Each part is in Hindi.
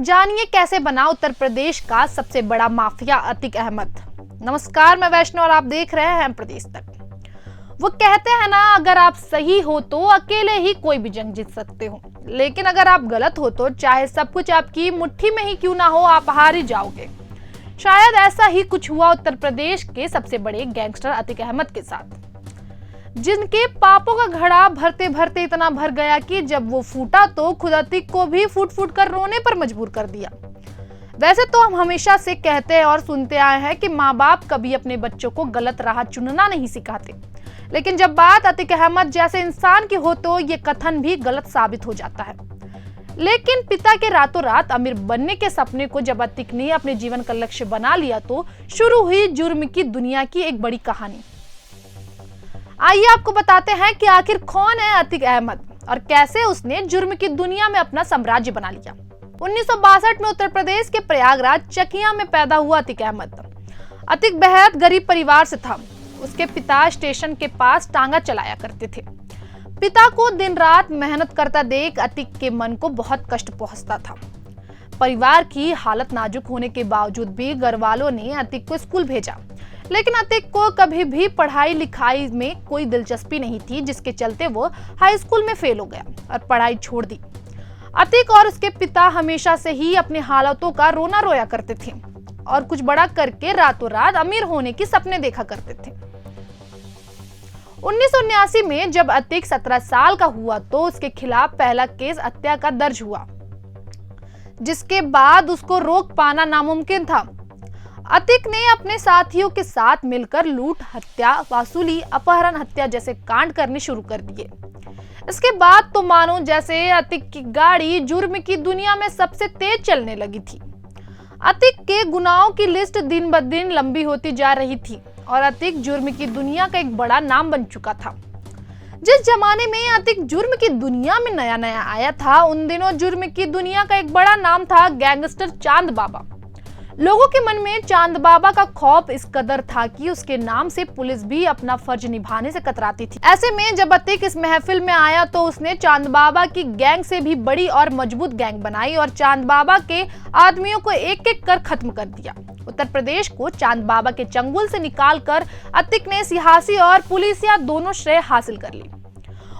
जानिए कैसे बना उत्तर प्रदेश का सबसे बड़ा माफिया अतीक अहमद। नमस्कार, मैं वैष्णव और आप देख रहे हैं प्रदेश तक। वो कहते हैं ना, अगर आप सही हो तो अकेले ही कोई भी जंग जीत सकते हो, लेकिन अगर आप गलत हो तो चाहे सब कुछ आपकी मुट्ठी में ही क्यों ना हो, आप हार ही जाओगे। शायद ऐसा ही कुछ हुआ उत्तर प्रदेश के सबसे बड़े गैंगस्टर अतीक अहमद के साथ, जिनके पापों का घड़ा भरते भरते इतना भर गया कि जब वो फूटा तो खुद अतीक को भी फूट फूट कर रोने पर मजबूर कर दिया। वैसे तो हम हमेशा से कहते हैं और सुनते आए हैं कि माँ बाप कभी अपने बच्चों को गलत राह चुनना नहीं सिखाते, लेकिन जब बात अतीक अहमद जैसे इंसान की हो तो ये कथन भी गलत साबित हो जाता है। लेकिन पिता के रातों रात अमीर बनने के सपने को जब अतीक ने अपने जीवन का लक्ष्य बना लिया तो शुरू हुई जुर्म की दुनिया की एक बड़ी कहानी। आइए आपको बताते हैं कि आखिर कौन है अतीक अहमद और कैसे उसने जुर्म की दुनिया में अपना साम्राज्य बना लिया। 1962 में उत्तर प्रदेश के प्रयागराज चकिया में पैदा हुआ अतीक अहमद। अतीक बेहद गरीब परिवार से था। उसके पिता स्टेशन के पास टांगा चलाया करते थे। पिता को दिन रात मेहनत करता देख अतीक के मन को बहुत कष्ट पहुंचता था। परिवार की हालत नाजुक होने के बावजूद भी घर वालों ने अतीक को स्कूल भेजा, लेकिन अतीक को कभी भी पढ़ाई लिखाई में कोई दिलचस्पी नहीं थी, जिसके चलते वो हाई स्कूल में फेल हो गया और पढ़ाई छोड़ दी। अतीक और उसके पिता हमेशा से ही अपनी हालातों का रोना रोया करते थे और कुछ बड़ा करके रातों रात अमीर होने की सपने देखा करते थे। 1979 में जब अतीक 17 साल का हुआ तो उसके खिलाफ पहला केस हत्या का दर्ज हुआ, जिसके बाद उसको रोक पाना नामुमकिन था। अतीक ने अपने साथियों के साथ मिलकर लूट, हत्या, वसूली, अपहरण, हत्या जैसे कांड करने शुरू कर दिए। इसके बाद तो मानो जैसे अतीक की गाड़ी जुर्म की दुनिया में सबसे तेज चलने लगी थी। अतीक के गुनाहों की लिस्ट दिन ब दिन लंबी होती जा रही थी और अतीक जुर्म की दुनिया का एक बड़ा नाम बन चुका था। जिस जमाने में अतीक जुर्म की दुनिया में नया नया आया था, उन दिनों जुर्म की दुनिया का एक बड़ा नाम था गैंगस्टर चांद बाबा। लोगों के मन में चांद बाबा का खौफ इस कदर था कि उसके नाम से पुलिस भी अपना फर्ज निभाने से कतराती थी। ऐसे में जब अतीक इस महफिल में आया तो उसने चांद बाबा की गैंग से भी बड़ी और मजबूत गैंग बनाई और चांद बाबा के आदमियों को एक एक कर खत्म कर दिया। उत्तर प्रदेश को चांद बाबा के चंगुल से निकालकर अतीक ने सियासी और पुलिसिया दोनों श्रेय हासिल कर ली।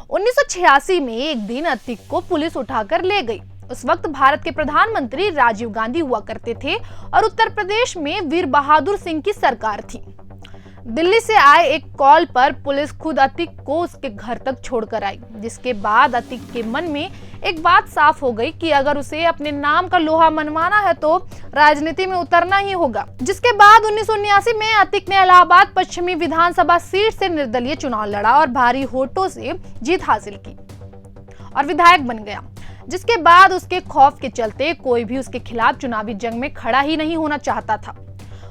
1986 में एक दिन अतीक को पुलिस उठाकर ले गई। उस वक्त भारत के प्रधानमंत्री राजीव गांधी हुआ करते थे और उत्तर प्रदेश में वीर बहादुर सिंह की सरकार थी। दिल्ली से आए एक कॉल पर पुलिस खुद अतीक को उसके घर तक छोड़कर आई, जिसके बाद अतीक के मन में एक बात साफ हो गई कि अगर उसे अपने नाम का लोहा मनवाना है तो राजनीति में उतरना ही होगा। जिसके बाद 1979 में अतीक ने इलाहाबाद पश्चिमी विधानसभा सीट से निर्दलीय चुनाव लड़ा और भारी वोटों से जीत हासिल की और विधायक बन गया। जिसके बाद उसके खौफ के चलते कोई भी उसके खिलाफ चुनावी जंग में खड़ा ही नहीं होना चाहता था।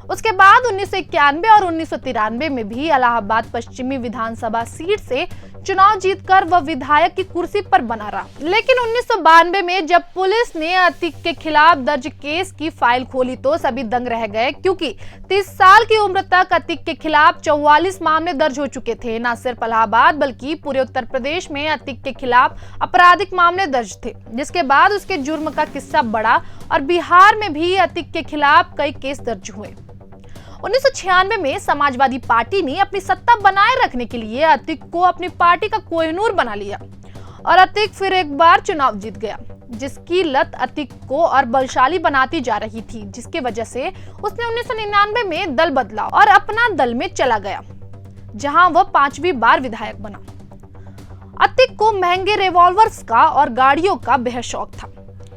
उसके बाद 1991 और 1993 में भी इलाहाबाद पश्चिमी विधानसभा सीट से चुनाव जीतकर वह विधायक की कुर्सी पर बना रहा। लेकिन 1992 में जब पुलिस ने अतीक के खिलाफ दर्ज केस की फाइल खोली तो सभी दंग रह गए, क्योंकि 30 साल की उम्र तक अतीक के खिलाफ 44 मामले दर्ज हो चुके थे। न सिर्फ इलाहाबाद बल्कि पूरे उत्तर प्रदेश में अतीक के खिलाफ आपराधिक मामले दर्ज थे। जिसके बाद उसके जुर्म का किस्सा बढ़ा और बिहार में भी अतीक के खिलाफ कई केस दर्ज हुए। 1996 में समाजवादी पार्टी ने अपनी सत्ता बनाए रखने के लिए अतीक को अपनी पार्टी का कोहिनूर बना लिया और अतीक फिर एक बार चुनाव जीत गया, जिसकी लत अतीक को और बलशाली बनाती जा रही थी, जिसकी वजह से उसने 1999 में दल बदला और अपना दल में चला गया, जहां वह 5वीं बार विधायक बना। अतीक को महंगे रिवॉल्वर्स का और गाड़ियों का बेहद शौक था।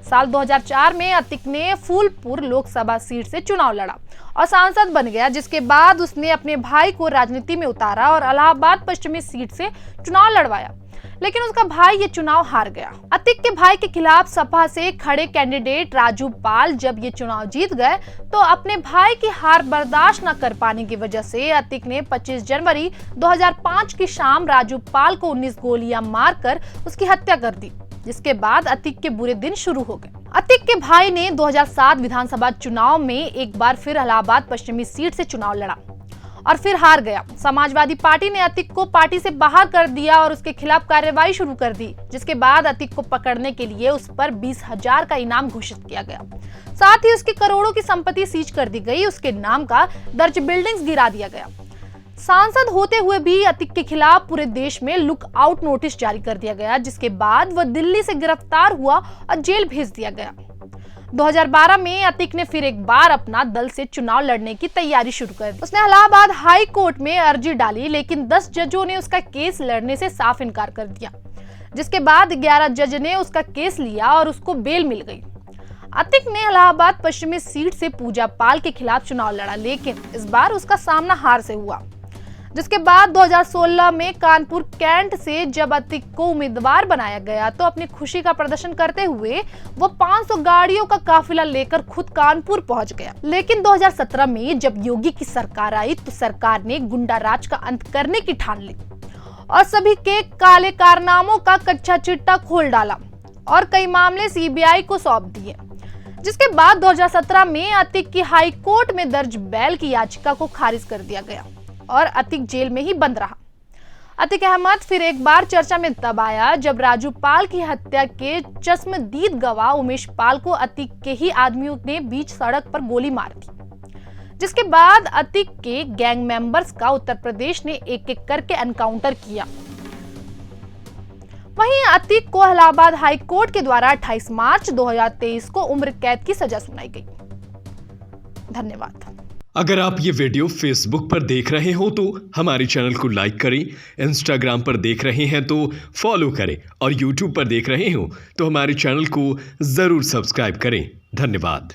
साल 2004 में अतीक ने फूलपुर लोकसभा सीट से चुनाव लड़ा और सांसद बन गया। जिसके बाद उसने अपने भाई को राजनीति में उतारा और इलाहाबाद पश्चिमी सीट से चुनाव लड़वाया, लेकिन उसका भाई ये चुनाव हार गया। अतीक के भाई के खिलाफ सपा से खड़े कैंडिडेट राजू पाल जब ये चुनाव जीत गए तो अपने भाई की हार बर्दाश्त न कर पाने की वजह से अतीक ने 25 जनवरी 2005 की शाम राजू पाल को 19 गोलियां मारकर उसकी हत्या कर दी। जिसके बाद अतीक के बुरे दिन शुरू हो गए। अतीक के भाई ने 2007 विधानसभा चुनाव में एक बार फिर इलाहाबाद पश्चिमी सीट से चुनाव लड़ा और फिर हार गया। समाजवादी पार्टी ने अतीक को पार्टी से बाहर कर दिया और उसके खिलाफ कार्रवाई शुरू कर दी, जिसके बाद अतीक को पकड़ने के लिए उस पर 20,000 का इनाम घोषित किया गया। साथ ही उसकी करोड़ों की संपत्ति सीज कर दी गई, उसके नाम का दर्ज बिल्डिंग्स गिरा दिया गया। सांसद होते हुए भी अतीक के खिलाफ पूरे देश में लुक आउट नोटिस जारी कर दिया गया, जिसके बाद वह दिल्ली से गिरफ्तार हुआ और जेल भेज दिया गया। 2012 में अतीक ने फिर एक बार अपना दल से चुनाव लड़ने की तैयारी शुरू कर दी। उसने इलाहाबाद हाई कोर्ट में अर्जी डाली, लेकिन 10 जजों ने उसका केस लड़ने से साफ इनकार कर दिया, जिसके बाद 11 जज ने उसका केस लिया और उसको बेल मिल गई। अतीक ने इलाहाबाद पश्चिमी सीट से पूजा पाल के खिलाफ चुनाव लड़ा, लेकिन इस बार उसका सामना हार से हुआ। जिसके बाद 2016 में कानपुर कैंट से जब अतीक को उम्मीदवार बनाया गया तो अपनी खुशी का प्रदर्शन करते हुए वो 500 गाड़ियों का काफिला लेकर खुद कानपुर पहुंच गया। लेकिन 2017 में जब योगी की सरकार आई तो सरकार ने गुंडा राज का अंत करने की ठान ली और सभी के काले कारनामों का कच्चा चिट्टा खोल डाला और कई मामले सीबीआई को सौंप दिए। जिसके बाद 2017 में अतीक की हाई कोर्ट में दर्ज बेल की याचिका को खारिज कर दिया गया और अतीक जेल में ही बंद रहा। अतीक अहमद फिर एक बार चर्चा में तब आया जब राजू पाल की हत्या के चश्मदीद गवाह उमेश पाल को अतीक के ही आदमियों ने बीच सड़क पर गोली मार दी। जिसके बाद अतीक के गैंग मेंबर्स का उत्तर प्रदेश ने एक एक करके एनकाउंटर किया। वहीं अतीक को इलाहाबाद हाई कोर्ट के द्वारा 28 मार्च 2023 को उम्र कैद की सजा सुनाई गई। धन्यवाद। अगर आप ये वीडियो फेसबुक पर देख रहे हो तो हमारे चैनल को लाइक करें, इंस्टाग्राम पर देख रहे हैं तो फॉलो करें और यूट्यूब पर देख रहे हो तो हमारे चैनल को जरूर सब्सक्राइब करें। धन्यवाद।